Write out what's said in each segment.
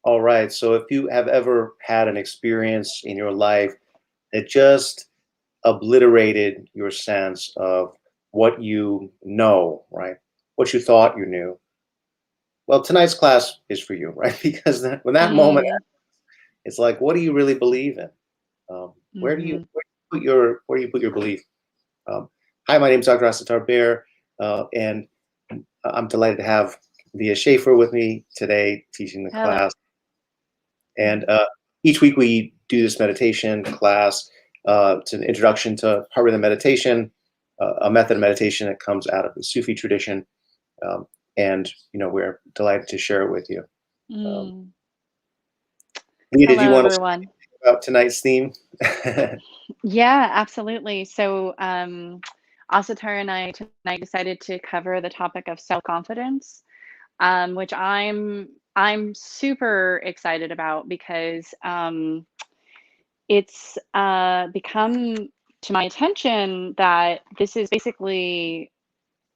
All right. So if you have ever had an experience in your life that just obliterated your sense of what you know, right? What you thought you knew. Well, tonight's class is for you, right? Because when that moment, Mm, it's like, what do you really believe in? hmm Where do you put your belief? Um, Hi, my name is Dr. Asatar Bear, and I'm delighted to have Via Schaefer with me today teaching the Hello. class. And each week we do this meditation class. It's an introduction to heart rhythm meditation, a method of meditation that comes out of the Sufi tradition. Um, and we're delighted to share it with you. Um, Mm. Leah, did you Hello, want to say everyone. about tonight's theme? Yeah, absolutely. So, Asatar and I tonight decided to cover the topic of self-confidence, which I'm super excited about because it's become to my attention that this is basically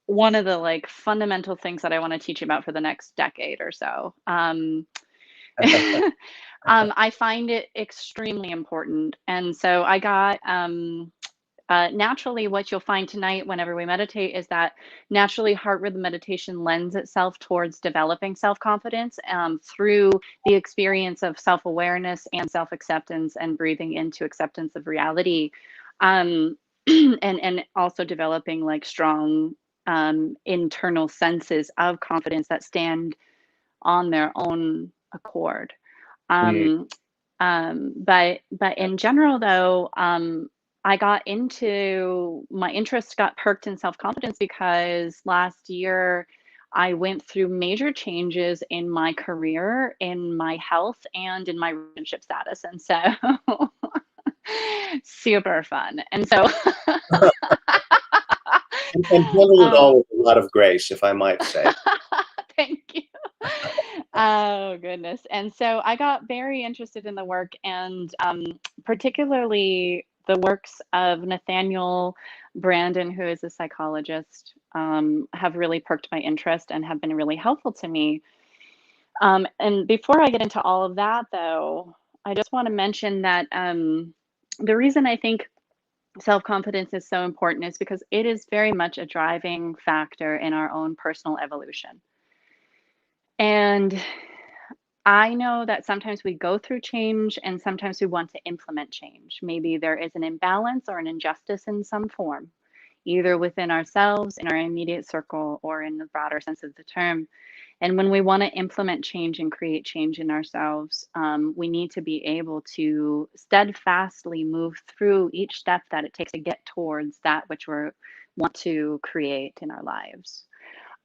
one of the like fundamental things that I want to teach about for the next decade or so. I find it extremely important. And so I got naturally, what you'll find tonight whenever we meditate is that naturally heart rhythm meditation lends itself towards developing self confidence through the experience of self awareness and self acceptance and breathing into acceptance of reality. Um, and also developing like strong internal senses of confidence that stand on their own accord. Mm, Um, but in general, though, I got into my interest got perked in self confidence because last year I went through major changes in my career, in my health, and in my relationship status, and so super fun. And so, and handled it uh, all with a lot of grace, if I might say. thank you. Oh, goodness. And so I got very interested in the work and particularly the works of Nathaniel Brandon, who is a psychologist, have really perked my interest and have been really helpful to me. And before I get into all of that, though, I just want to mention that the reason I think self confidence is so important is because it is very much a driving factor in our own personal evolution. And I know that sometimes we go through change and sometimes we want to implement change. Maybe there is an imbalance or an injustice in some form, either within ourselves, in our immediate circle, or in the broader sense of the term. And when we want to implement change and create change in ourselves, we need to be able to steadfastly move through each step that it takes to get towards that which we want to create in our lives.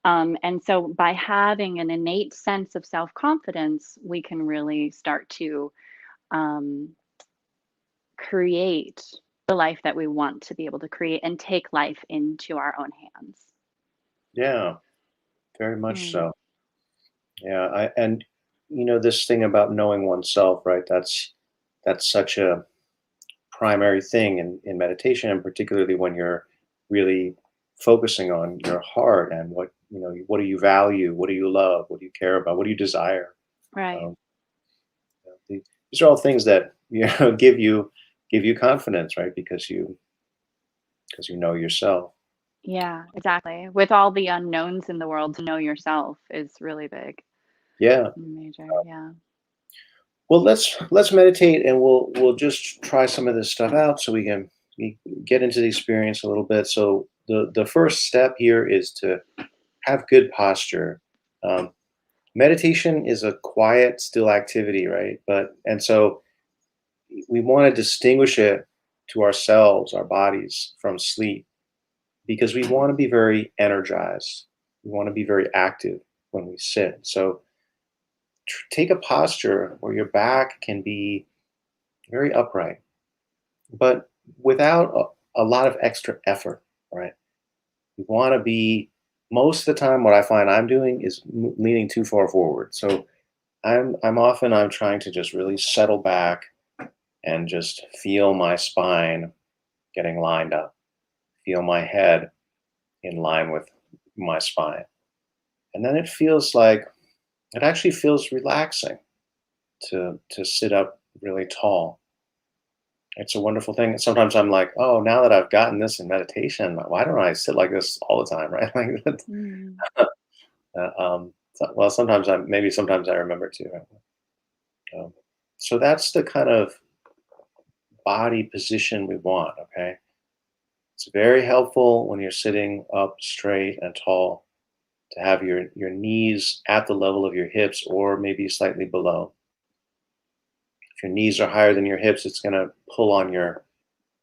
And so by having an innate sense of self confidence, we can really start to um, create the life that we want to be able to create and take life into our own hands. Yeah, very much Mm, so. Yeah, and this thing about knowing oneself, right? That's such a primary thing in meditation, and particularly when you're really focusing on your heart and what do you value, what do you love, what do you care about, what do you desire. right. Um, these are all things that give you confidence, right? Because you know yourself. Yeah, exactly. With all the unknowns in the world, to know yourself is really big, Yeah. major. Yeah. Well, let's meditate, and we'll just try some of this stuff out so we get into the experience a little bit. So the first step here is to have good posture. Um, Meditation is a quiet, still activity, right? And so we want to distinguish it to ourselves, our bodies, from sleep because we want to be very energized. We want to be very active when we sit. So take a posture where your back can be very upright, but without a lot of extra effort, right? You want to be, most of the time, what I find I'm doing is leaning too far forward. So I'm trying to just really settle back and just feel my spine getting lined up, feel my head in line with my spine. And then it actually feels relaxing. to sit up really tall. It's a wonderful thing. Sometimes I'm like, oh, now that I've gotten this in meditation, why don't I sit like this all the time, right? Like, Mm. well, sometimes sometimes I remember to. Um, so that's the kind of body position we want. Okay, it's very helpful when you're sitting up straight and tall to have your knees at the level of your hips or maybe slightly below. If your knees are higher than your hips, it's going to pull on your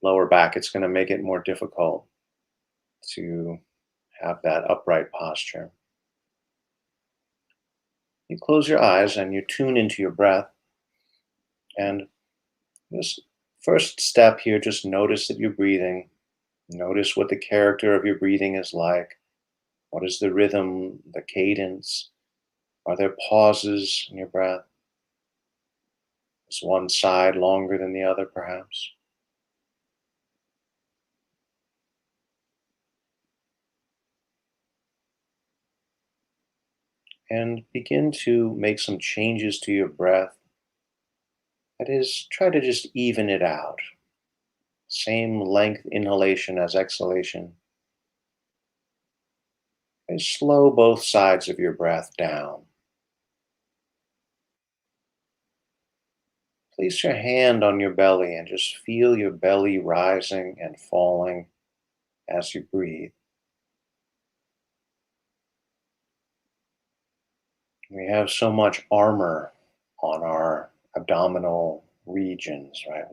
lower back. It's going to make it more difficult to have that upright posture. You close your eyes and you tune into your breath. And this first step here, just notice that you're breathing. Notice what the character of your breathing is like. What is the rhythm, the cadence? Are there pauses in your breath? Is one side longer than the other, perhaps? And begin to make some changes to your breath. That is, try to just even it out. Same length inhalation as exhalation. And slow both sides of your breath down. Place your hand on your belly and just feel your belly rising and falling as you breathe. We have so much armor on our abdominal regions, right?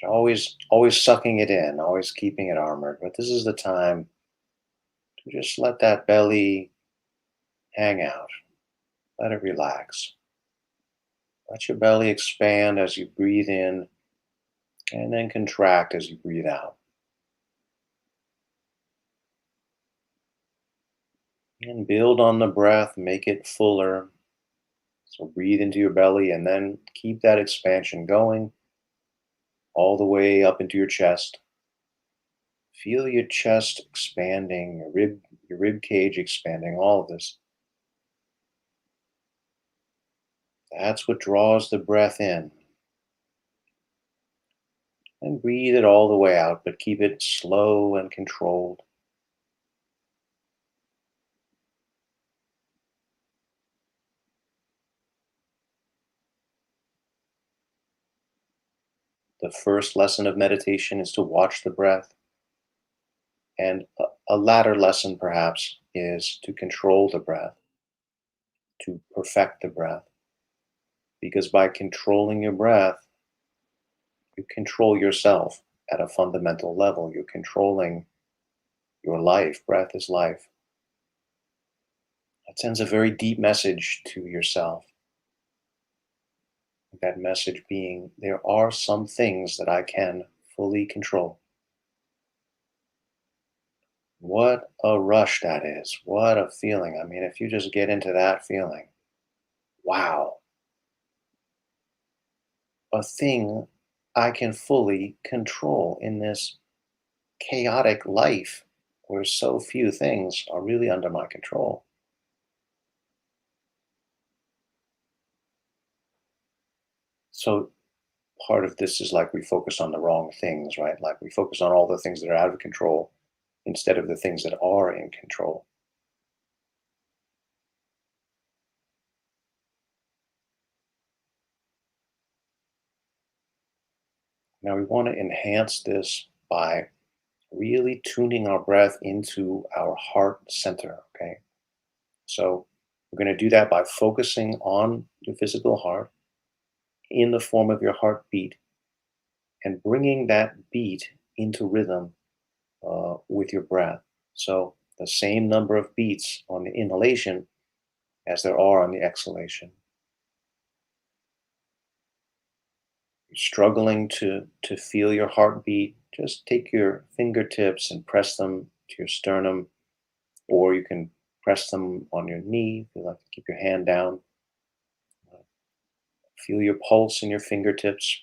We're always sucking it in, always keeping it armored. But this is the time to just let that belly hang out. Let it relax. Let your belly expand as you breathe in and then contract as you breathe out. And build on the breath, make it fuller. So breathe into your belly and then keep that expansion going all the way up into your chest. Feel your chest expanding, your rib cage expanding, all of this. That's what draws the breath in. And breathe it all the way out, but keep it slow and controlled. The first lesson of meditation is to watch the breath. And a latter lesson, perhaps, is to control the breath, to perfect the breath. Because by controlling your breath, you control yourself at a fundamental level. You're controlling your life. Breath is life. It sends a very deep message to yourself. That message being, there are some things that I can fully control. What a rush that is. What a feeling. I mean, if you just get into that feeling, wow, a thing I can fully control in this chaotic life where so few things are really under my control. So part of this is like we focus on the wrong things, right? Like we focus on all the things that are out of control instead of the things that are in control. Now we want to enhance this by really tuning our breath into our heart center, okay? So we're going to do that by focusing on the physical heart in the form of your heartbeat and bringing that beat into rhythm with your breath. So the same number of beats on the inhalation as there are on the exhalation. You're struggling to feel your heartbeat, just take your fingertips and press them to your sternum, or you can press them on your knee if you like to keep your hand down. Feel your pulse in your fingertips.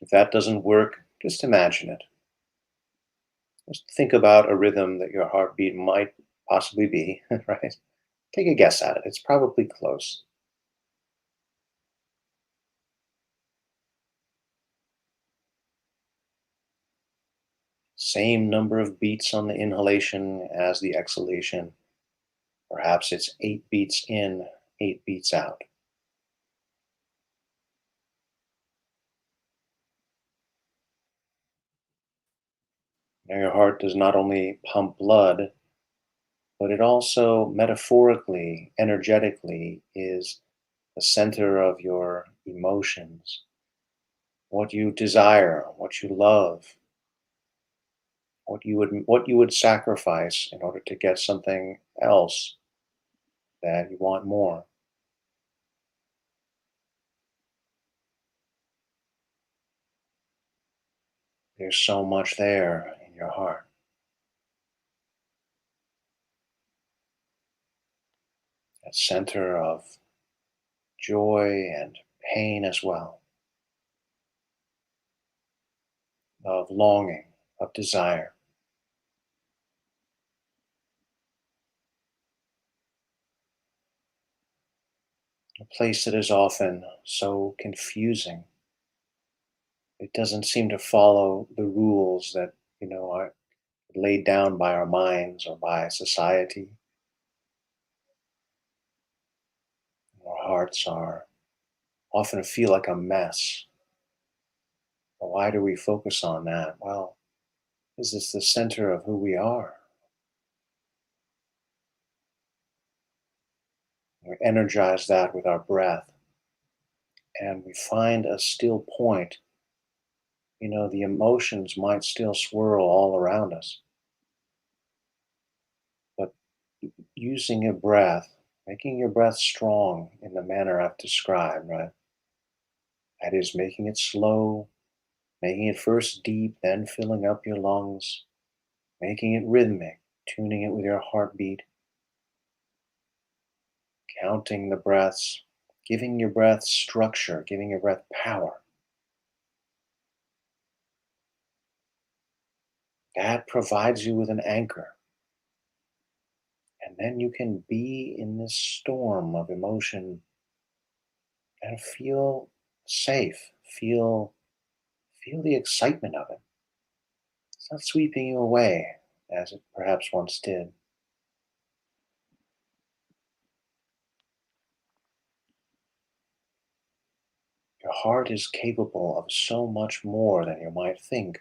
If that doesn't work, just imagine it. Just think about a rhythm that your heartbeat might possibly be, right? Take a guess at it. It's probably close. Same number of beats on the inhalation as the exhalation. Perhaps it's 8 beats in, 8 beats out. Now, your heart does not only pump blood, but it also metaphorically, energetically is the center of your emotions, what you desire, what you love, what you would sacrifice in order to get something else that you want more. There's so much there in your heart, that center of joy and pain as well, of longing, of desire, a place that is often so confusing. It doesn't seem to follow the rules that, are laid down by our minds or by society. Our hearts are often feel like a mess. But why do we focus on that? Well, is this the center of who we are? We energize that with our breath, and we find a still point. The emotions might still swirl all around us, but using your breath, making your breath strong in the manner I've described, right? That is, making it slow, making it first deep, then filling up your lungs, making it rhythmic, tuning it with your heartbeat, counting the breaths, giving your breath structure, giving your breath power. That provides you with an anchor. And then you can be in this storm of emotion and feel safe, feel the excitement of it. It's not sweeping you away as it perhaps once did. Your heart is capable of so much more than you might think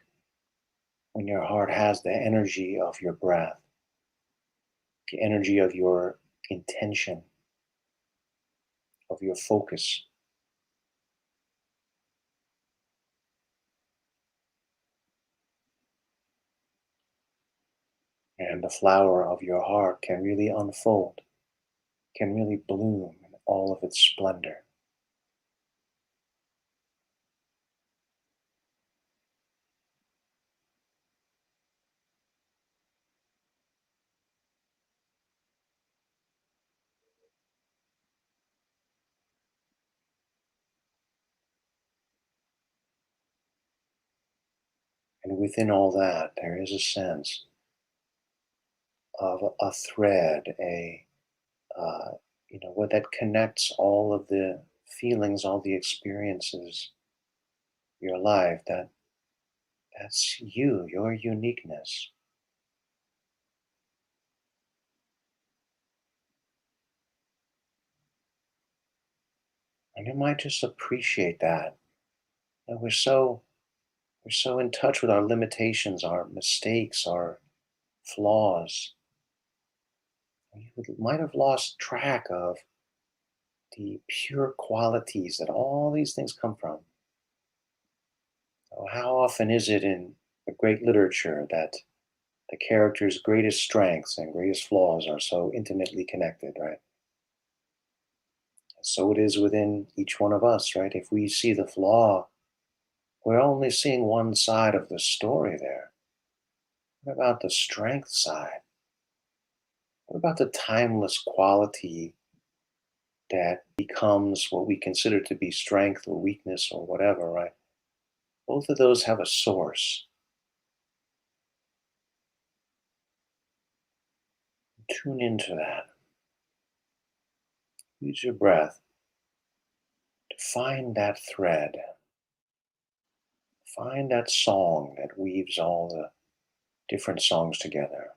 when your heart has the energy of your breath, the energy of your intention, of your focus. And the flower of your heart can really unfold, can really bloom in all of its splendor. And within all that, there is a sense of a thread, uh, what that connects all of the feelings, all the experiences, your life. That's you, your uniqueness. And you might just appreciate that. That we're so in touch with our limitations, our mistakes, our flaws. We might have lost track of the pure qualities that all these things come from. Oh, how often is it in the great literature that the character's greatest strengths and greatest flaws are so intimately connected, right? So it is within each one of us, right? If we see the flaw, we're only seeing one side of the story there. What about the strength side? What about the timeless quality that becomes what we consider to be strength or weakness or whatever, right? Both of those have a source. Tune into that. Use your breath to find that thread, find that song that weaves all the different songs together.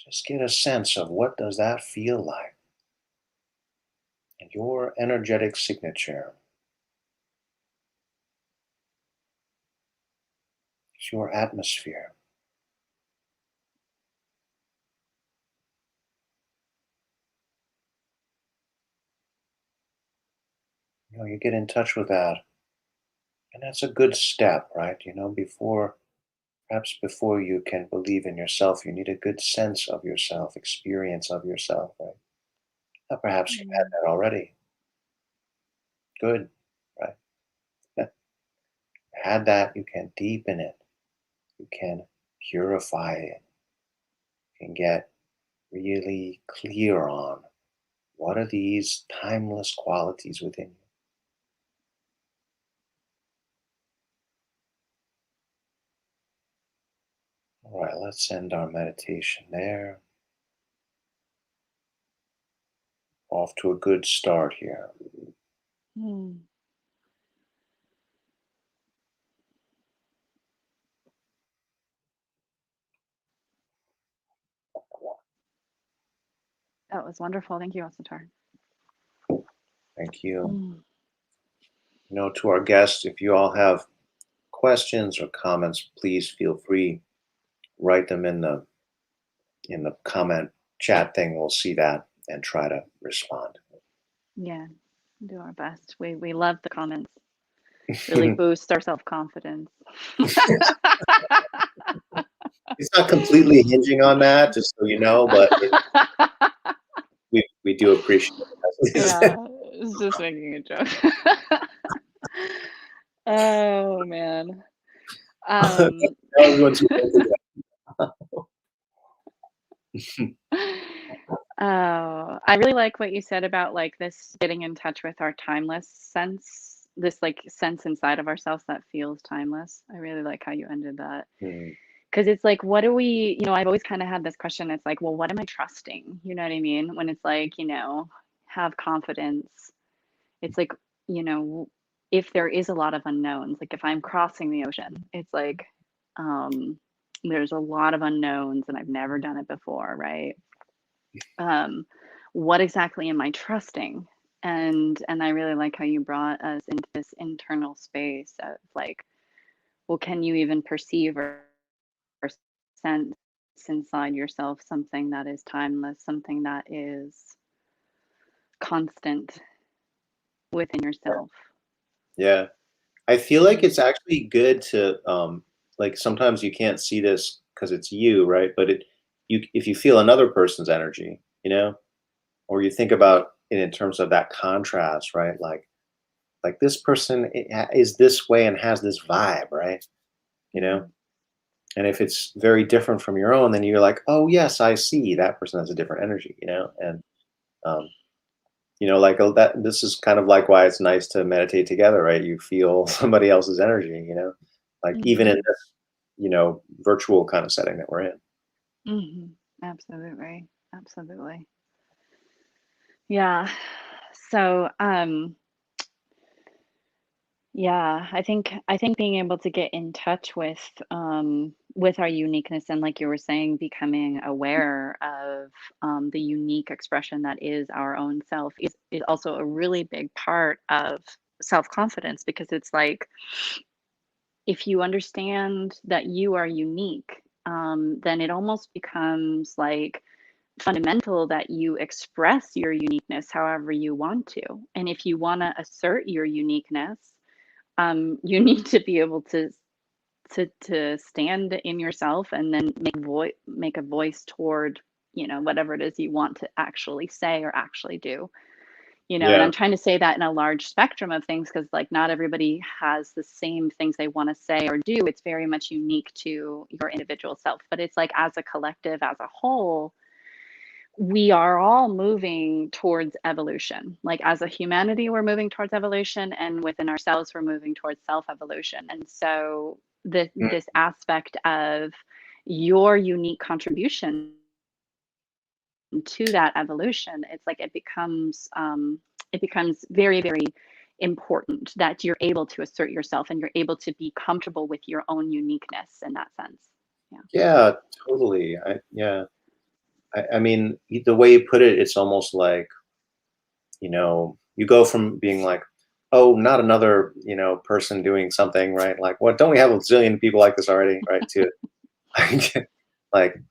Just get a sense of what does that feel like and your energetic signature. It's your atmosphere. You get in touch with that, and that's a good step, right? Perhaps before you can believe in yourself, you need a good sense of yourself, experience of yourself, right? Now, perhaps you've had Mm. that already. Good, right? Had that, you can deepen it, you can purify it, you can get really clear on what are these timeless qualities within you. All right, let's end our meditation there. Off to a good start here. Mm. That was wonderful. Thank you, Asatar. Thank you. Mm. To our guests, if you all have questions or comments, please feel free. Write them in the comment chat thing. We'll see that and try to respond. Yeah, do our best. We love the comments. Really boosts our self-confidence. It's not completely hinging on that, just so you know, but we do appreciate it. Yeah, it's just making a joke. Oh man. Um, Everyone's oh, I really like what you said about like this getting in touch with our timeless sense, this like sense inside of ourselves that feels timeless. I really like how you ended that. Mm, Because it's like, what do we, I've always kind of had this question. It's like, well, what am I trusting? You know what I mean? When it's like, have confidence. It's like, you know, if there is a lot of unknowns, like if I'm crossing the ocean, it's like, um, there's a lot of unknowns and I've never done it before, right? um, what exactly am I trusting? And I really like how you brought us into this internal space of like, well, can you even perceive or sense inside yourself something that is timeless, something that is constant within yourself? yeah. I feel like Mm, it's actually good to like sometimes you can't see this because it's you, right? But if you feel another person's energy, or you think about it in terms of that contrast, right? Like this person is this way and has this vibe, right? You know, mm, and if it's very different from your own, then you're like, oh yes, I see that person has a different energy, and um, like that. This is kind of like why it's nice to meditate together, right? You feel somebody else's energy, like even in mhm, this, virtual kind of setting that we're in. mhm. Absolutely. Absolutely. Yeah. So, yeah, I think being able to get in touch with our uniqueness and like you were saying, becoming aware of the unique expression that is our own self is also a really big part of self-confidence because it's like if you understand that you are unique, then it almost becomes like fundamental that you express your uniqueness however you want to. And if you want to assert your uniqueness, you need to be able to stand in yourself and then make a voice toward whatever it is you want to actually say or actually do. And Yeah, I'm trying to say that in a large spectrum of things because like not everybody has the same things they want to say or do. It's very much unique to your individual self, but it's like as a collective, as a whole, we are all moving towards evolution. Like as a humanity, we're moving towards evolution, and within ourselves, we're moving towards self evolution. And so, mm, this aspect of your unique contribution to that evolution, it's like it becomes very, very important that you're able to assert yourself and you're able to be comfortable with your own uniqueness in that sense. Yeah. Yeah, totally. Yeah. I mean, the way you put it, it's almost like, you go from being like, oh, not another, person doing something, right? Like, what, don't we have a zillion people like this already, right? To like,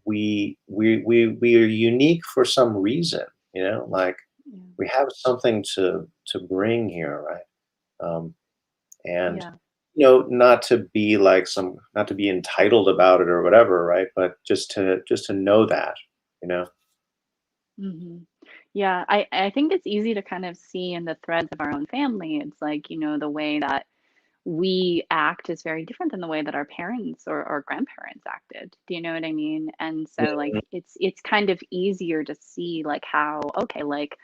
we are unique for some reason, like Yeah. we have something to bring here, right? Um, and Yeah. not to be like not to be entitled about it or whatever, right? But just to know that, you know. Hmm. Yeah, I think it's easy to kind of see in the threads of our own family. It's like, the way that we act is very different than the way that our parents or grandparents acted. Do you know what I mean? And so like Mhm. it's kind of easier to see like how, okay, like,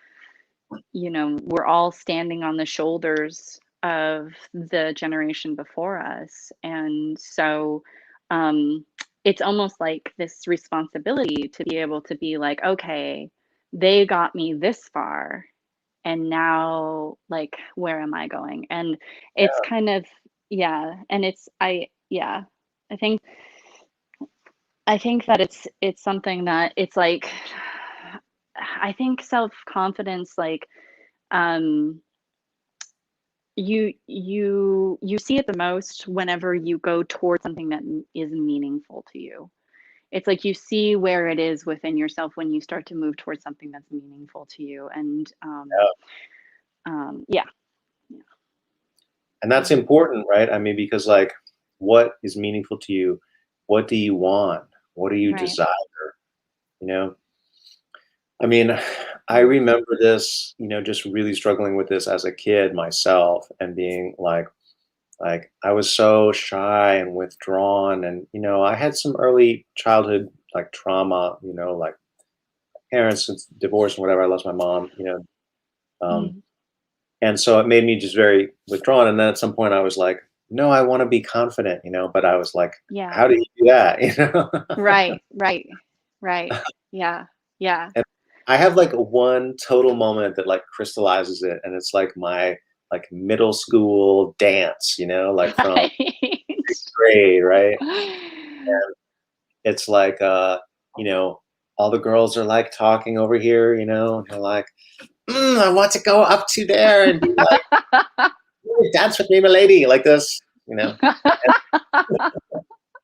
we're all standing on the shoulders of the generation before us. And so um it's almost like this responsibility to be able to be like, okay, they got me this far, and now like where am I going? And it's kind of, yeah, and it's I yeah, I think that it's something that it's like I think self-confidence, like, um you see it the most whenever you go towards something that is meaningful to you. It's like you see where it is within yourself when you start to move towards something that's meaningful to you. And yeah, yeah, And that's yeah, important, right? I mean, because like, what is meaningful to you? What do you want? What do you right, desire? You know, I mean, I yeah, remember this, just really struggling with this as a kid myself and being like I was so shy and withdrawn, and I had some early childhood like trauma, like parents since divorce and whatever. I lost my mom, um, mm, and so it made me just very withdrawn. And then at some point, I was like, no, I want to be confident, but I was like, yeah, how do you do that, right, right, right, yeah, yeah, And I have like one total moment that like crystallizes it, and it's like my like middle school dance, like from right. grade, right? It's like you know, all the girls are like talking over here, and they're like, I want to go up to there and be like, "Hey, dance with me, my lady," like this, and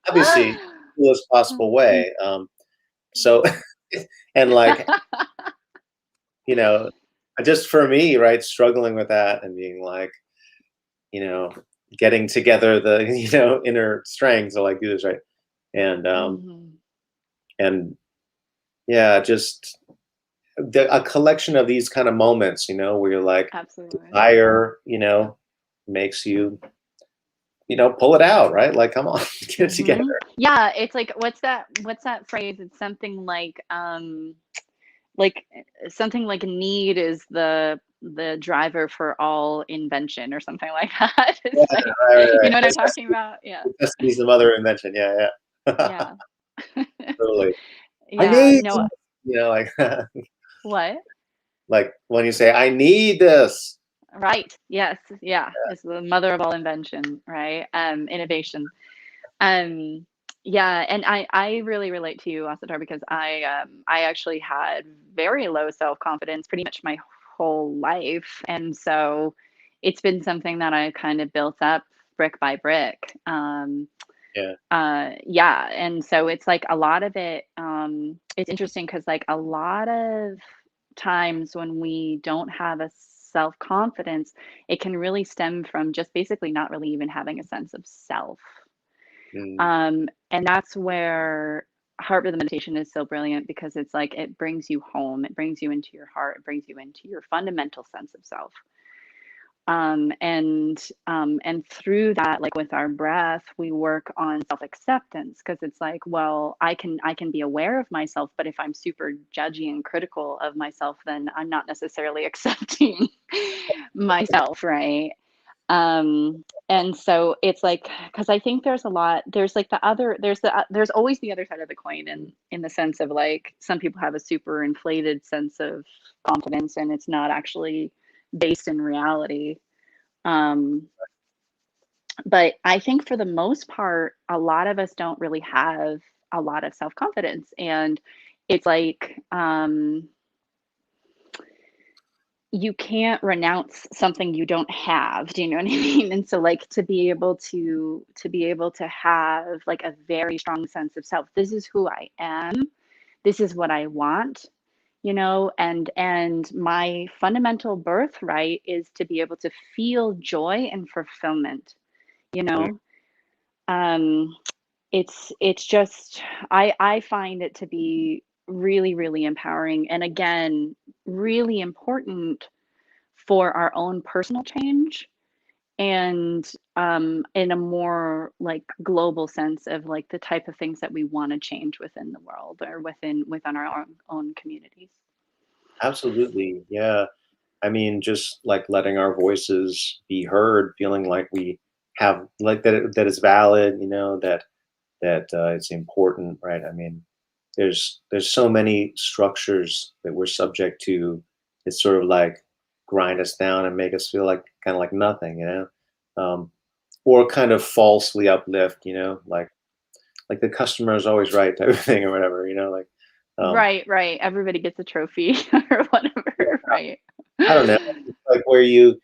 obviously, coolest possible way. So, and like, you know, just for me, right, struggling with that and being like, you know, getting together the inner strength to like do this right, and Mhm. and yeah, just a collection of these kind of moments, where you're like Absolutely. desire, makes you, pull it out, right? Like, come on, get it together. Yeah, it's like what's that phrase? It's like something like need is the driver for all invention or something like that. Yeah, It's like, right, right, you right. know what I'm talking about? Yeah. Necessity's the mother of invention. Yeah, yeah. Yeah. Totally. I Yeah, need, no, like, what? like when you say, I need this. Right. Yes. Yeah. It's the mother of all invention, right? Innovation. Um, yeah, and I really relate to you, Asatar, because I actually had very low self-confidence pretty much my whole life. And so it's been something that I kind of built up brick by brick. Yeah. Yeah, and so it's like a lot of it, it's interesting because like a lot of times when we don't have a self-confidence, it can really stem from just basically not really even having a sense of self. Mm, And that's where heart rhythm meditation is so brilliant because it's like it brings you home, it brings you into your heart, it brings you into your fundamental sense of self. And through that, like with our breath, we work on self-acceptance because it's like, well, I can be aware of myself, but if I'm super judgy and critical of myself, then I'm not necessarily accepting myself, right? And so it's like, because I think there's a lot, there's like there's always the other side of the coin, in the sense of like some people have a super inflated sense of confidence and it's not actually based in reality. Um, but I think for the most part, a lot of us don't really have a lot of self-confidence. And it's like, you can't renounce something you don't have. Do you know what I mean? And so like to be able to have like a very strong sense of self. This is who I am. This is what I want, and my fundamental birthright is to be able to feel joy and fulfillment, you Mm. know. Um it's just, I find it to be really, really empowering, and again, really important for our own personal change, and in a more like global sense of like the type of things that we want to change within the world, or within our own communities. Absolutely. Yeah. I mean, just like letting our voices be heard, feeling like we have like that that is valid, that it's important, right? I mean, there's so many structures that we're subject to. It's sort of like grind us down and make us feel like kind of like nothing, or kind of falsely uplift, like the customer is always right type of thing or whatever, like um, Right, right. Everybody gets a trophy or whatever, right? I don't know, it's like where you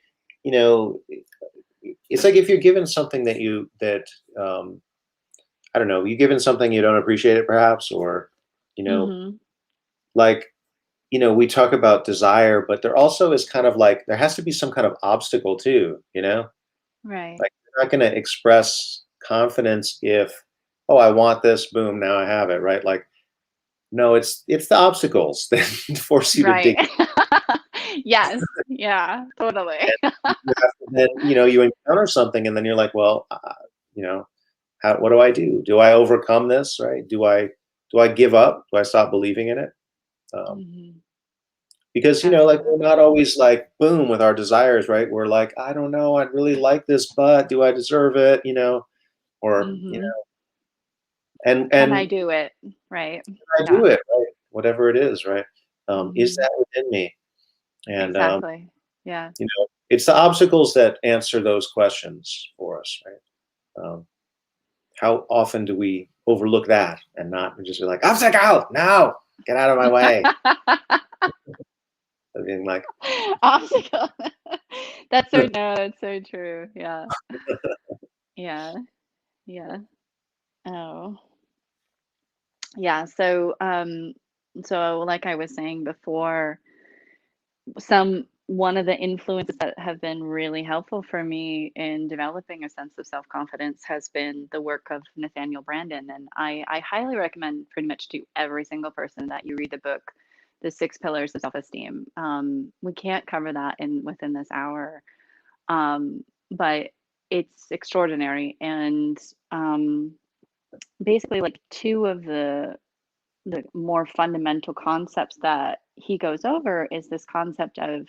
know, it's like if you're given something that I don't know, you given something you don't appreciate it perhaps, or you know, Mhm. like we talk about desire, but there also is kind of like there has to be some kind of obstacle too. Right. Like you're not going to express confidence if, oh, I want this, boom, now I have it, right? Like no, it's the obstacles that force you to Right. dig. Yes. Yeah, totally. You have to then you encounter something, and then you're like, well, you know, what do I do? Do I overcome this? Right? Do I give up? Do I stop believing in it? Um, Mhm. because like we're Absolutely. not always like boom with our desires, right? We're like, I don't know, I'd really like this, but do I deserve it? Or Mhm. Can I and do it? Right. I Yeah. do it, right? Whatever it is, right? Is Mhm. that within me? And Exactly. Yeah. it's the obstacles that answer those questions for us, right? How often do we overlook that and not just be like, obstacle, no, get out of my way? I mean, like, Obstacle. That's so no, that's so true. Yeah. Yeah. Yeah. Oh. Yeah, so like I was saying before, one of the influences that have been really helpful for me in developing a sense of self-confidence has been the work of Nathaniel Brandon. And I highly recommend pretty much to every single person that you read the book, The Six Pillars of Self-Esteem. We can't cover that within this hour, but it's extraordinary. And um, basically, like two of the more fundamental concepts that he goes over is this concept of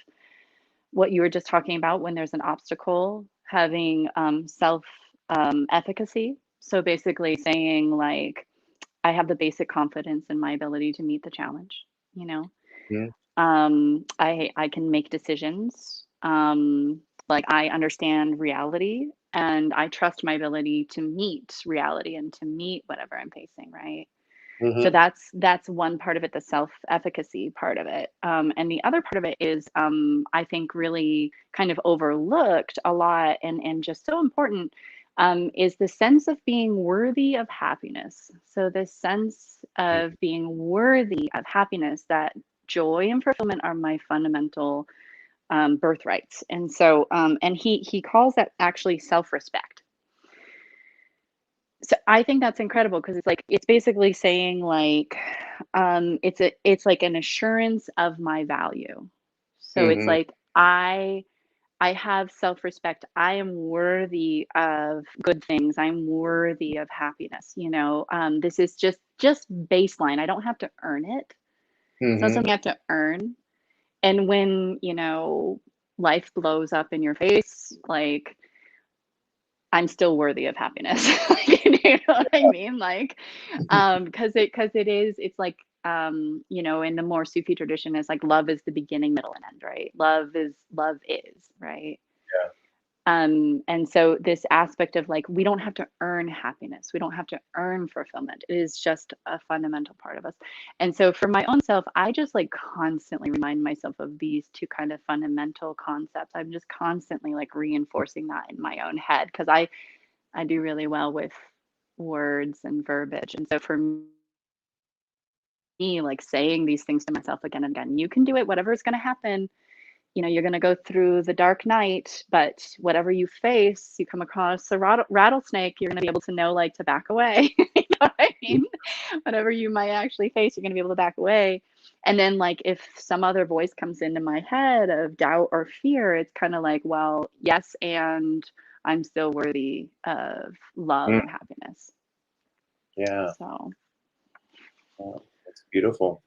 what you were just talking about when there's an obstacle, having self efficacy. So basically saying, like, I have the basic confidence in my ability to meet the challenge, you know. mm, I can make decisions. Like, I understand reality and I trust my ability to meet reality and to meet whatever I'm facing, right? So mhm, that's one part of it, the self-efficacy part of it. And the other part of it is, I think, really kind of overlooked a lot, and just so important, is the sense of being worthy of happiness. So this sense mm, of being worthy of happiness, that joy and fulfillment are my fundamental birthrights. And so, and he calls that actually self-respect. So I think that's incredible because it's like it's basically saying like it's like an assurance of my value. So it's mhm, like I have self-respect. I am worthy of good things. I'm worthy of happiness, you know. This is just baseline. I don't have to earn it. It's not mhm, something I have to earn. And when, life blows up in your face, like I'm still worthy of happiness. You know what I mean? Like, because it is, it's like, you know, in the more Sufi tradition, it's like love is the beginning, middle, and end, right? Love is, right? Yeah. And so this aspect of like, we don't have to earn happiness. We don't have to earn fulfillment. It is just a fundamental part of us. And so for my own self, I just like constantly remind myself of these two kind of fundamental concepts. I'm just constantly like reinforcing that in my own head because I do really well with words and verbiage. And so for me, like saying these things to myself again and again, you can do it, whatever's going to happen. You know, you're going to go through the dark night, but whatever you face, you come across a rattlesnake, you're going to be able to know, like, to back away. You know what I mean? Whatever you might actually face, you're going to be able to back away. And then, like, if some other voice comes into my head of doubt or fear, it's kind of like, well, yes, and I'm still worthy of love Mm, and happiness. yeah. So, Oh, that's beautiful.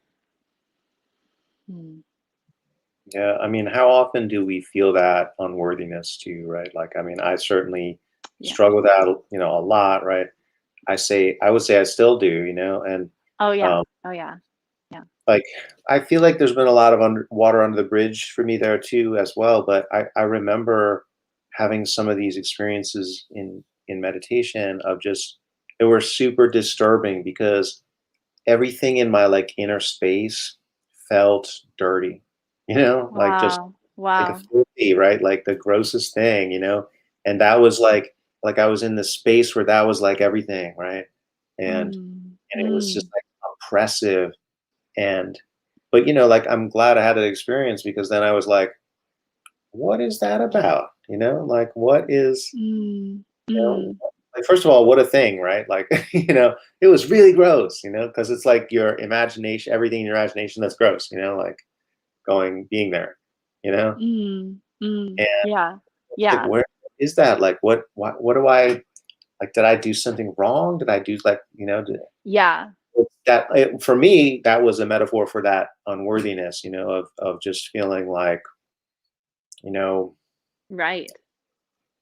mm, Yeah, I mean, how often do we feel that unworthiness too, right? Like, I mean, I certainly yeah. struggle with that, a lot, right? I would say I still do, and Oh, yeah. um, Oh, yeah. Yeah. like I feel like there's been a lot of water under the bridge for me there too, as well. But I remember having some of these experiences in meditation of just they were super disturbing because everything in my like inner space felt dirty, like just Wow. like a Wow. filthy, right? Like the grossest thing, and that was like I was in this space where that was like everything, right? Mm, And it was just mm, like oppressive and but like I'm glad I had that experience because then I was like, what is that about? Like what is mm, you know mm. like first of all, what a thing, right? Like, it was really gross, because it's like your imagination, everything in your imagination that's gross, like being there, you know? Mm, mm, And yeah, it's like, yeah, where is that? Like, what do I like? Did I do something wrong? Did I do like, yeah, for me, that was a metaphor for that unworthiness, of just feeling you know, right.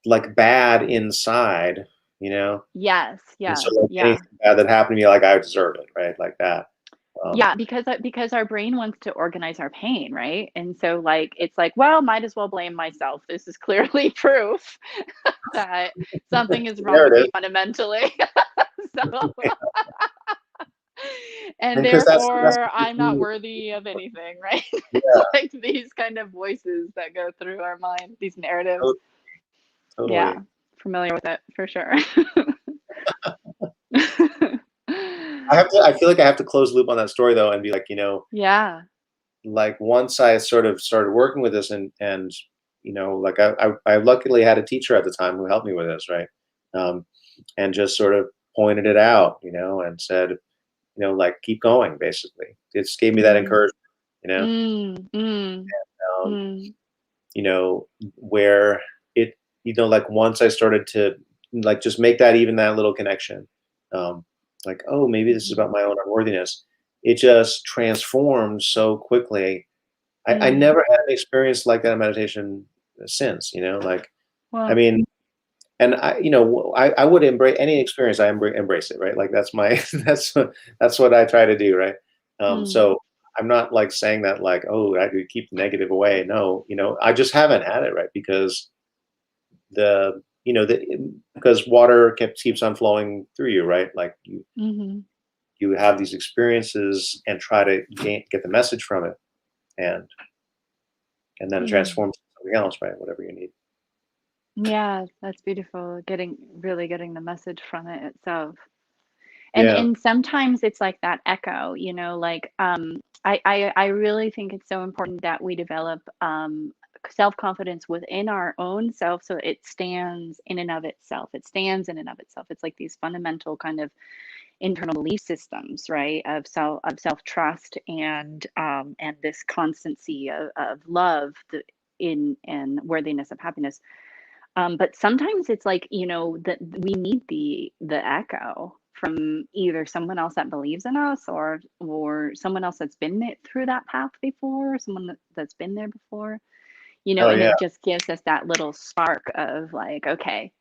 like bad inside, you know? Yes, And so yes, like yeah. anything bad that happened to me, like I deserve it, right? Like that. Um, Yeah, because our brain wants to organize our pain, right? And so, like, it's like, well, might as well blame myself. This is clearly proof that something is wrong there with it me is. fundamentally. So, and And because that's therefore, I'm not worthy of anything, right? It's yeah, like these kind of voices that go through our mind, these narratives. to- Yeah, totally. familiar with it for sure. I feel like I have to close the loop on that story though and be like, Yeah. like once I sort of started working with this and like I luckily had a teacher at the time who helped me with this, right? And just sort of pointed it out, and said, like keep going basically. It just gave me that Mm, encouragement, you know, mm, mm, um, mm, you know, where it, like once I started to like just make that even that little connection, um, like, oh, maybe this is mhm, about my own unworthiness. It just transformed so quickly. I mm. never had an experience like that in meditation since, like, I Well, mean, and I would embrace any experience. Embrace it, right? Like that's my that's what I try to do, right? mm, So I'm not like saying that like, oh, I do keep the negative away. No, I just haven't had it, right? Because the because water keeps on flowing through you, right? Like mhm, you have these experiences and try to get the message from it, and then it mm. transforms to something else, right? Whatever you need. Yeah, that's beautiful. Getting the message from it itself. Yeah. And sometimes it's like that echo, like I really think it's so important that we develop self-confidence within our own self so it stands in and of itself. It stands in and of itself. It's like these fundamental kind of internal belief systems, right? Of self-trust and this constancy of love in and worthiness of happiness. But sometimes it's like, that we need the echo from either someone else that believes in us or someone else that's been through that path before, someone that's been there before, Oh and yeah. it just gives us that little spark of like, okay,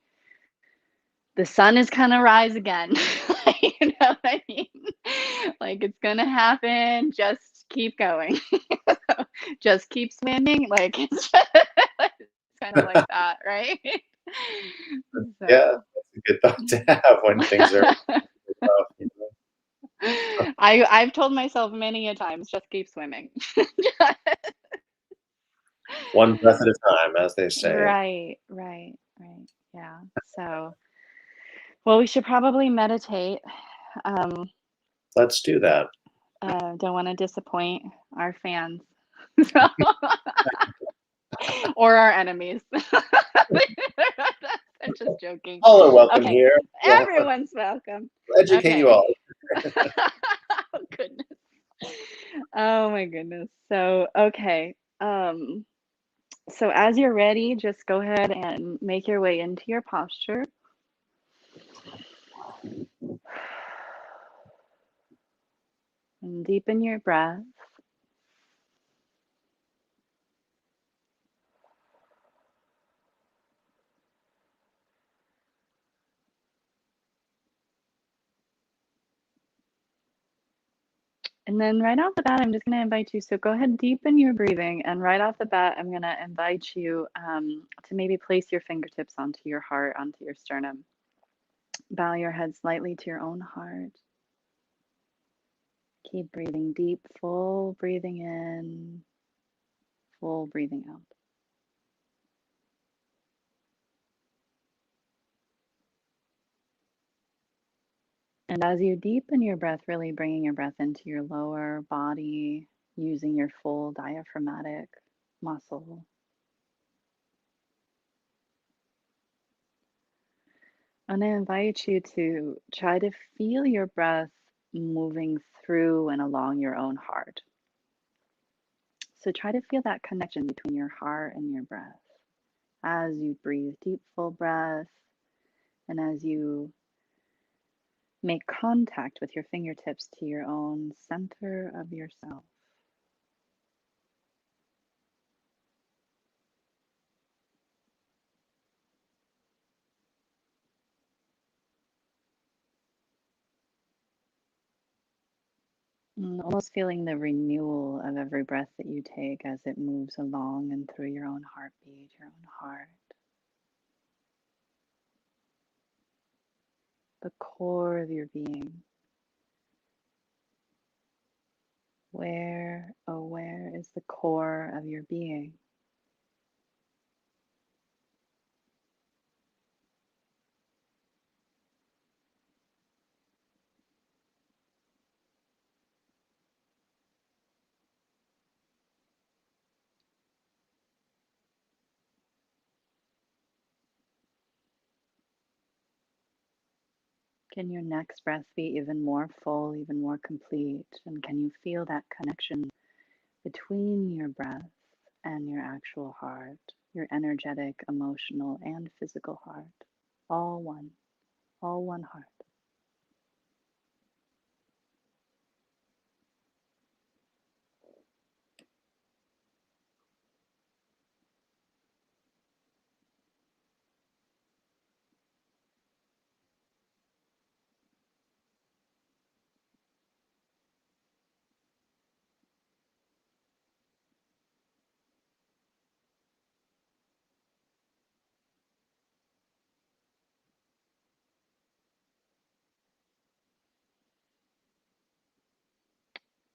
the sun is gonna rise again. You know what I mean? Like, it's gonna happen, just keep going. Just keep swimming, like, it's kind of like that, right? Yeah, So that's a good thought to have when things are rough, you know? I've told myself many a times, "Just keep swimming." One breath at a time, as they say. Right, right, right, yeah, so well, we should probably meditate, um, Let's do that. don't wanna disappoint our fans. So or our enemies. I'm just joking. All are welcome Okay, here. We'll everyone's welcome. educate you Okay. all. Oh, goodness. Oh my goodness. So, okay. So as you're ready, just go ahead and make your way into your posture and deepen your breath. And then right off the bat, I'm just going to invite you. So go ahead, deepen your breathing. And right off the bat, I'm going to invite you to maybe place your fingertips onto your heart, onto your sternum. Bow your head slightly to your own heart. Keep breathing deep, full breathing in, full breathing out. And as you deepen your breath, really bringing your breath into your lower body, using your full diaphragmatic muscle. And I invite you to try to feel your breath moving through and along your own heart. So try to feel that connection between your heart and your breath as you breathe deep, full breath, and as you make contact with your fingertips to your own center of yourself. Almost feeling the renewal of every breath that you take as it moves along and through your own heartbeat, your own heart, the core of your being. Where, oh, where is the core of your being? Can your next breath be even more full, even more complete? And can you feel that connection between your breath and your actual heart, your energetic, emotional, and physical heart? All one heart.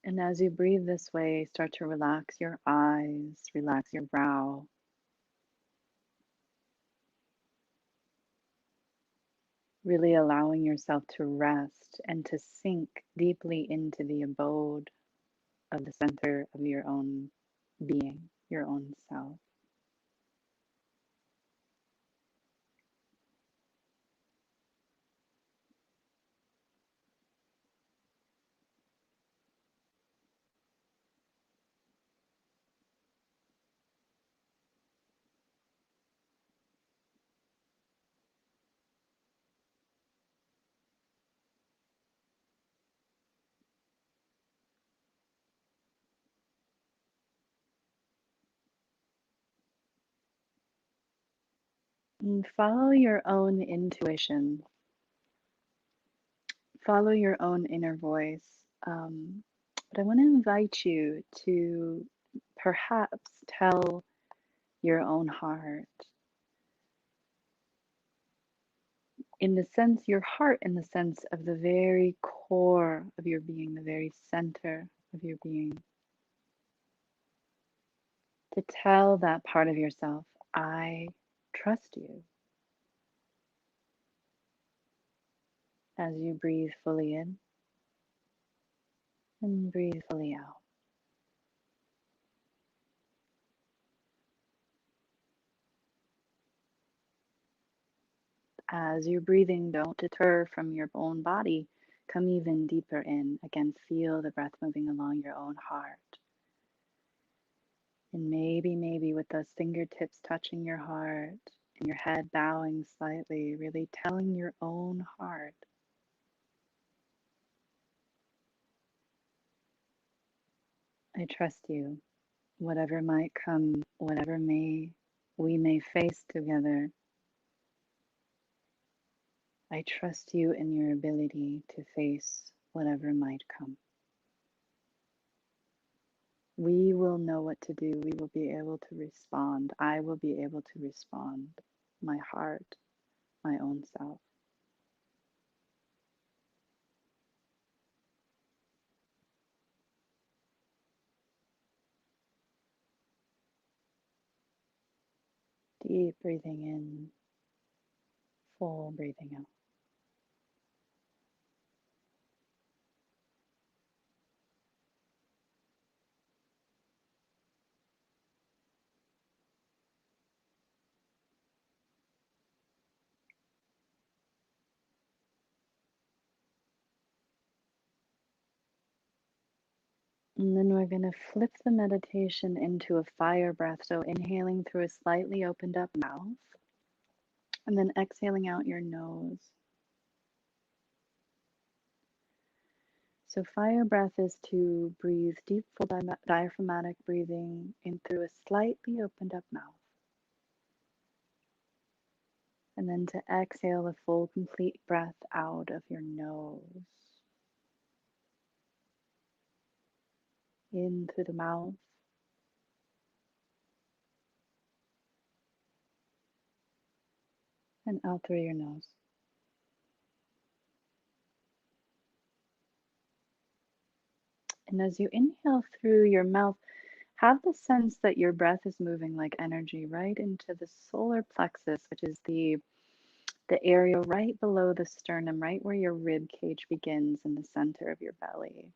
And as you breathe this way, start to relax your eyes, relax your brow, really allowing yourself to rest and to sink deeply into the abode of the center of your own being, your own self. And follow your own intuition. follow your own inner voice. But I want to invite you to perhaps tell your own heart, in the sense, your heart in the sense of the very core of your being, the very center of your being, to tell that part of yourself, I trust you, as you breathe fully in and breathe fully out. As you're breathing, don't deter from your own body. Come even deeper in. Again, feel the breath moving along your own heart. And maybe with those fingertips touching your heart and your head bowing slightly, really telling your own heart, I trust you. Whatever might come, whatever we may face together, I trust you in your ability to face whatever might come. We will know what to do. We will be able to respond. I will be able to respond. My heart, my own self. Deep breathing in, full breathing out. And then we're going to flip the meditation into a fire breath. So inhaling through a slightly opened up mouth, and then exhaling out your nose. So fire breath is to breathe deep, full diaphragmatic breathing in through a slightly opened up mouth. And then to exhale a full, complete breath out of your nose. In through the mouth and out through your nose. And as you inhale through your mouth, have the sense that your breath is moving like energy right into the solar plexus, which is the area right below the sternum, right where your rib cage begins in the center of your belly,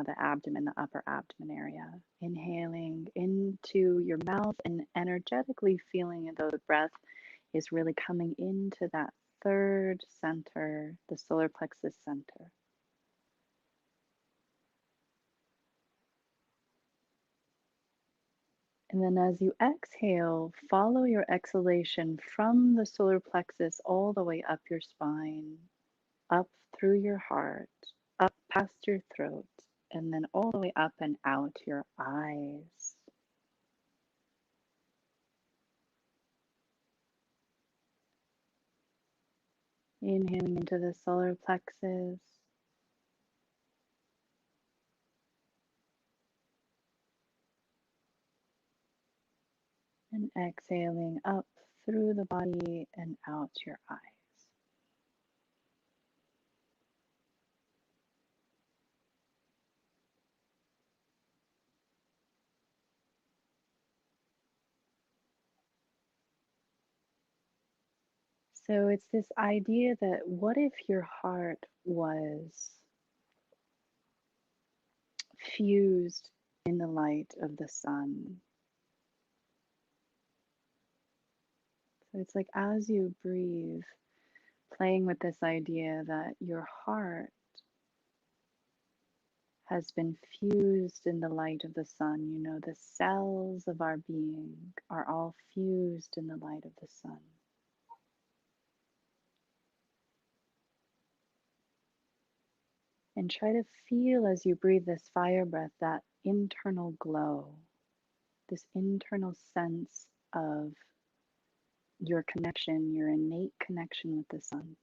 the abdomen, the upper abdomen area. Inhaling into your mouth and energetically feeling as though the breath is really coming into that third center, the solar plexus center. And then as you exhale, follow your exhalation from the solar plexus all the way up your spine, up through your heart, up past your throat, and then all the way up and out your eyes. Inhaling into the solar plexus. And exhaling up through the body and out your eyes. So it's this idea that what if your heart was fused in the light of the sun? So it's like as you breathe, playing with this idea that your heart has been fused in the light of the sun. You know, the cells of our being are all fused in the light of the sun. And try to feel as you breathe this fire breath that internal glow, this internal sense of your connection, your innate connection with the sun.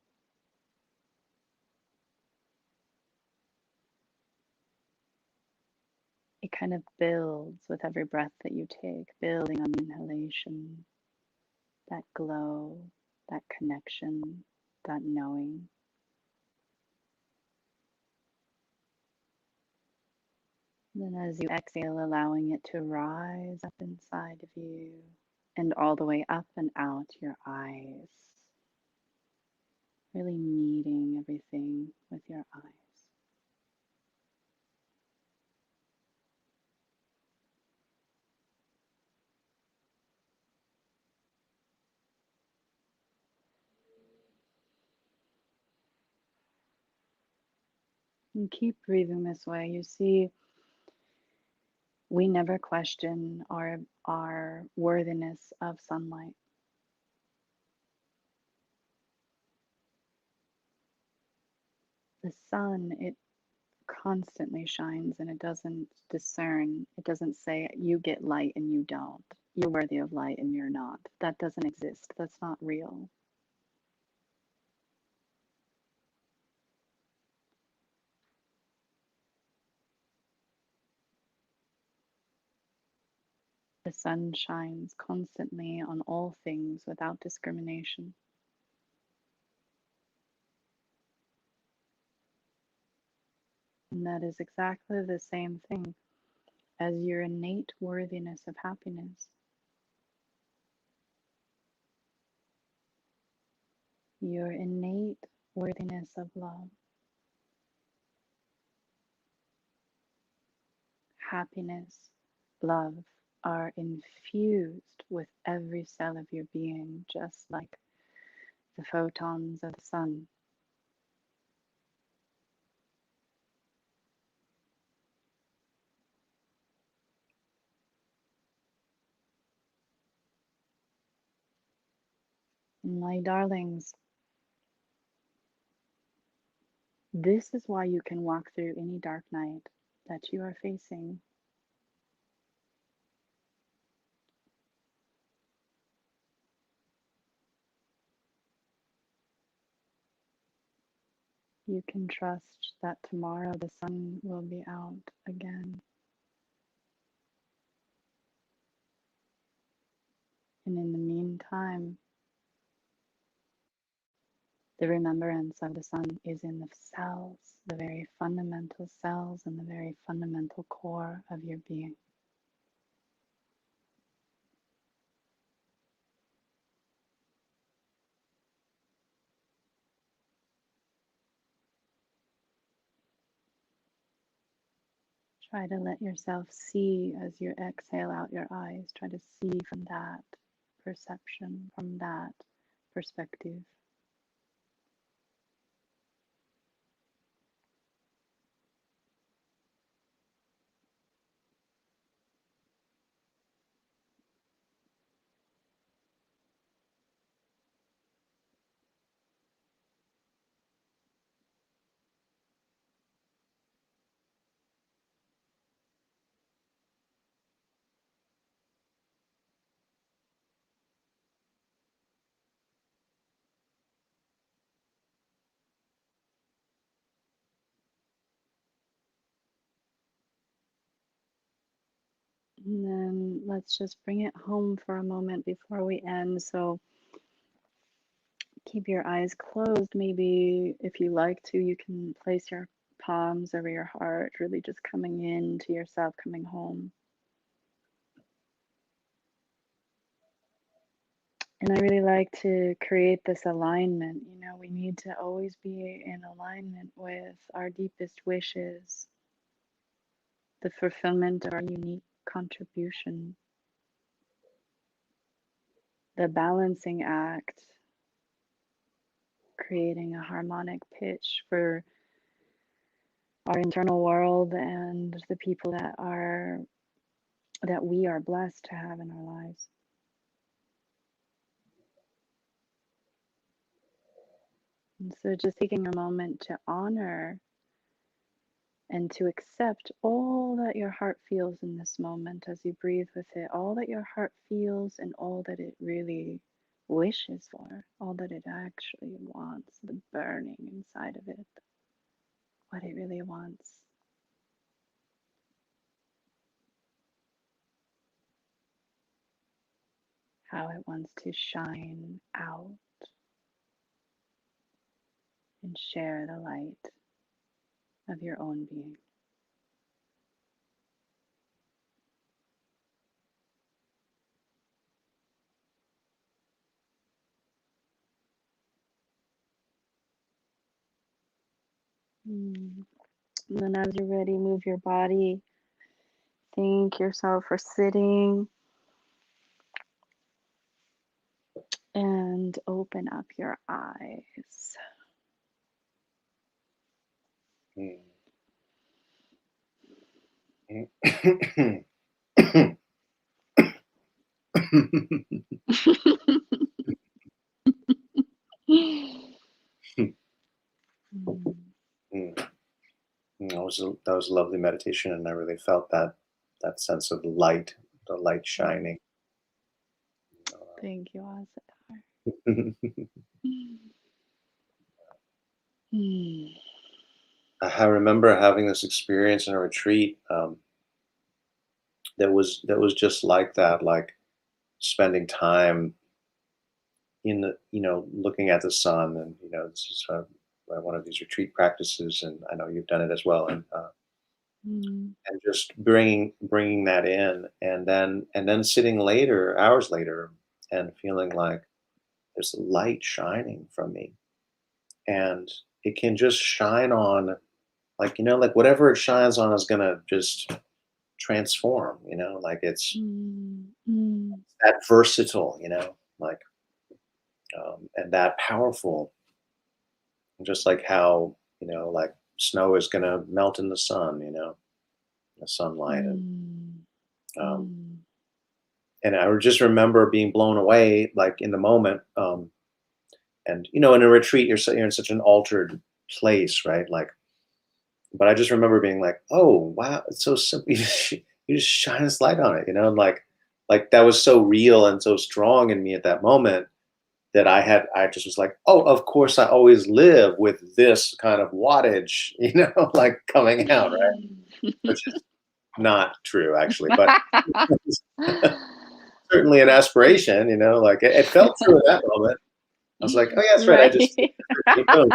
It kind of builds with every breath that you take, building on the inhalation, that glow, that connection, that knowing. And then as you exhale, allowing it to rise up inside of you and all the way up and out your eyes, really meeting everything with your eyes. And keep breathing this way. You see, we never question our worthiness of sunlight. The sun, it constantly shines and it doesn't discern. It doesn't say you get light and you don't. You're worthy of light and you're not. That doesn't exist. That's not real. The sun shines constantly on all things without discrimination. And that is exactly the same thing as your innate worthiness of happiness, your innate worthiness of love, happiness, love are infused with every cell of your being, just like the photons of the sun. My darlings, this is why you can walk through any dark night that you are facing. You can trust that tomorrow the sun will be out again. And in the meantime, the remembrance of the sun is in the cells, the very fundamental cells and the very fundamental core of your being. Try to let yourself see as you exhale out your eyes. Try to see from that perception, from that perspective. And then let's just bring it home for a moment before we end. So keep your eyes closed. Maybe if you like to, you can place your palms over your heart, really just coming in to yourself, coming home. And I really like to create this alignment. You know, we need to always be in alignment with our deepest wishes, the fulfillment of our unique contribution, the balancing act, creating a harmonic pitch for our internal world and the people that we are blessed to have in our lives. And so just taking a moment to honor and to accept all that your heart feels in this moment as you breathe with it, all that your heart feels and all that it really wishes for, all that it actually wants, the burning inside of it, what it really wants. how it wants to shine out and share the light of your own being. Mm. And then as you're ready, move your body. Thank yourself for sitting and open up your eyes. Mm. That was a lovely meditation, and I really felt that sense of light, the light shining. Thank you, Asatar. I remember having this experience in a retreat that was just like that, like spending time in the looking at the sun, and this is one of these retreat practices, and I know you've done it as well, Mm. and just bringing that in, and then sitting later, hours later, and feeling like there's light shining from me, and it can just shine on, like like whatever it shines on is gonna just transform, like it's Mm. Mm. that versatile, like and that powerful, just like how like snow is gonna melt in the sun, the sunlight, Mm. um, Mm. and I would just remember being blown away, like in the moment. And in a retreat, you're in such an altered place, right? Like, but I just remember being like, "Oh, wow, it's so simple. You just shine this light on it," and like that was so real and so strong in me at that moment that I just was like, "Oh, of course, I always live with this kind of wattage, like coming out, right?" Which is not true, actually, but certainly an aspiration, like it felt true in that moment. I was like, "Oh, yeah, that's right. I just Right. boom."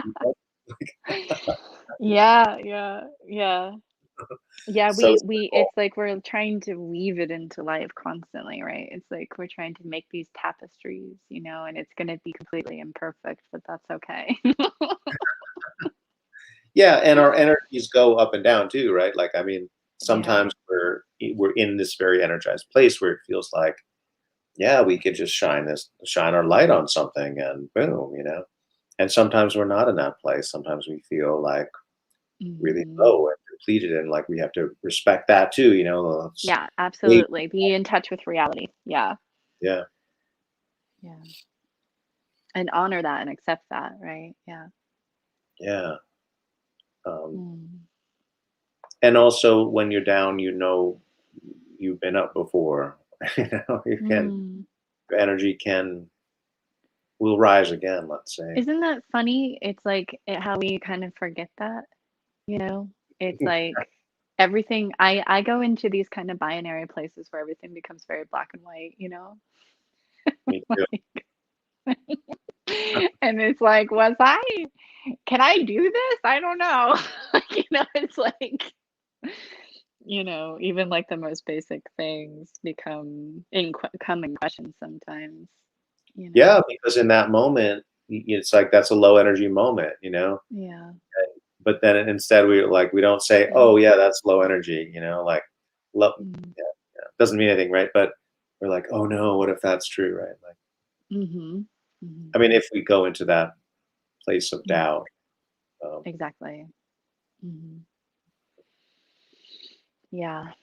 Yeah, yeah, yeah. Yeah, So we simple. it's like we're trying to weave it into life constantly, right? It's like we're trying to make these tapestries, and it's going to be completely imperfect, but that's okay. Yeah, and our energies go up and down too, right? Like, I mean, Yeah. sometimes we're in this very energized place where it feels like, yeah, we could just shine our light on something, and boom, And sometimes we're not in that place. Sometimes we feel like really Hmm. low and depleted, and like we have to respect that too, Yeah, Wait, absolutely. Be in touch with reality. Yeah. yeah, Yeah. And honor that and accept that, right? Yeah. yeah. Um, Mm. and also, when you're down, you've been up before. You can Mm. your energy will rise again. Let's say. Isn't that funny? It's like how we kind of forget that, you know? It's like everything I go into these kind of binary places where everything becomes very black and white. Me too. And it's like, can I do this? I don't know. It's like, even like the most basic things come in question sometimes, you know. Yeah, because in that moment, it's like that's a low energy moment, Yeah. But then instead we don't say, Yeah. "Oh yeah, that's low energy," like low, Mm. yeah, yeah, doesn't mean anything, right? But we're like, "Oh no, what if that's true?" Right? Like, Mhm. Mhm. I mean, if we go into that place of Yeah, doubt, um, exactly. Mhm. Yeah.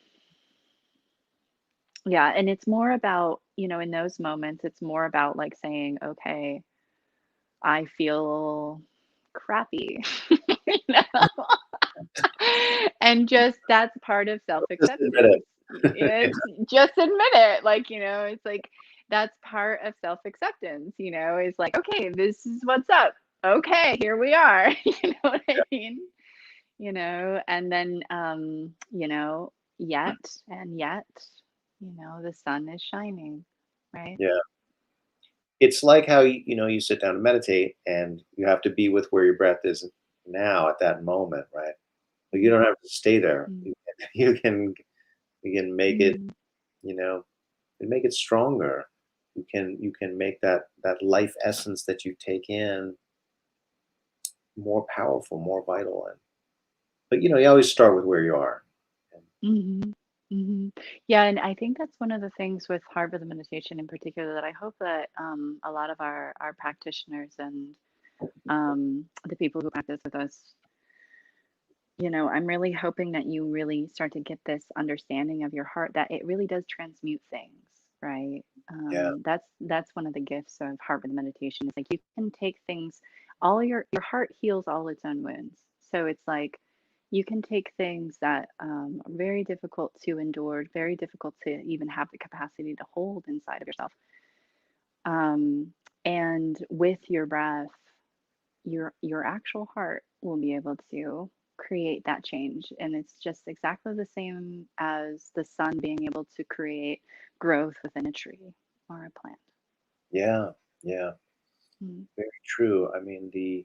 Yeah, and it's more about, in those moments, it's more about like saying, "Okay, I feel crappy." You know? And just that's part of just admit self-acceptance. it. It's just admit it. Like, it's like that's part of self-acceptance, is like, okay, this is what's up. Okay, here we are. You know what I mean? And then yet and yet, the sun is shining, right? Yeah. it's like how you sit down to meditate and you have to be with where your breath is now at that moment, right? But you don't have to stay there. Mm, You can you can make it, mm, you know, and make it stronger. You can make that life essence that you take in more powerful, more vital. And but you always start with where you are. And mhm, mhm. Yeah, and I think that's one of the things with heart rhythm meditation in particular that I hope that a lot of our practitioners and the people who practice with us, I'm really hoping that you really start to get this understanding of your heart that it really does transmute things, right? yeah, That's one of the gifts of heart rhythm meditation. It's like you can take things, all your heart heals all its own wounds. So it's like you can take things that are very difficult to endure, very difficult to even have the capacity to hold inside of yourself. Um, and with your breath, your actual heart will be able to create that change, and it's just exactly the same as the sun being able to create growth within a tree or a plant. yeah, yeah. Mm. Very true. I mean, the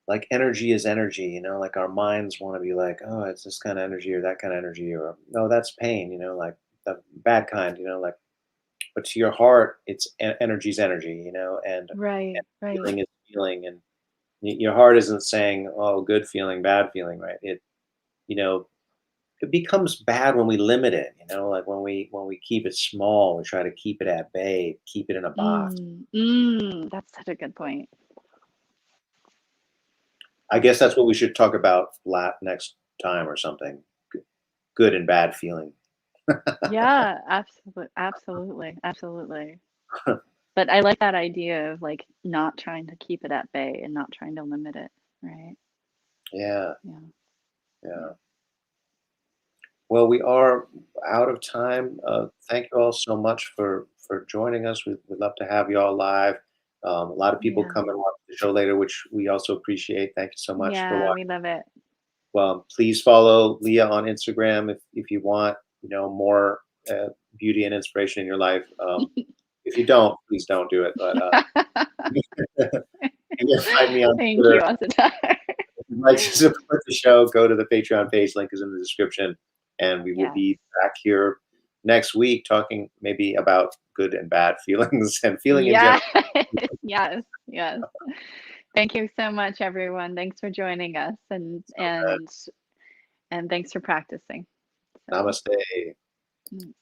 like energy is energy, like our minds want to be like, oh, it's this kind of energy or that kind of energy, or no, that's pain, like the bad kind, like, but to your heart, it's energy's energy, and Right, right. feeling is feeling. And your heart isn't saying, oh, good feeling, bad feeling, right? You know, it becomes bad when we limit it, like when we keep it small, we try to keep it at bay, keep it in a box. That's such a good point. I guess that's what we should talk about next time or something. Good and bad feeling. Yeah, absolutely, absolutely, absolutely. But I like that idea of like not trying to keep it at bay and not trying to limit it, right? Yeah, Yeah, yeah. Well, we are out of time. Thank you all so much for joining us. We'd love to have you all live. A lot of people yeah, come and watch the show later, which we also appreciate. Thank you so much for yeah, watching. we love it. Well, please follow Leah on Instagram if you want, more beauty and inspiration in your life. If you don't, please don't do it. But you can find me on Thank you, Twitter. Asata. If you'd like to support the show, go to the Patreon page. Link is in the description. And we will Yes. be back here next week talking maybe about good and bad feelings and feeling in general. Yes. Yes. Yes. Thank you so much, everyone. Thanks for joining us and thanks for practicing. So, Namaste. mm.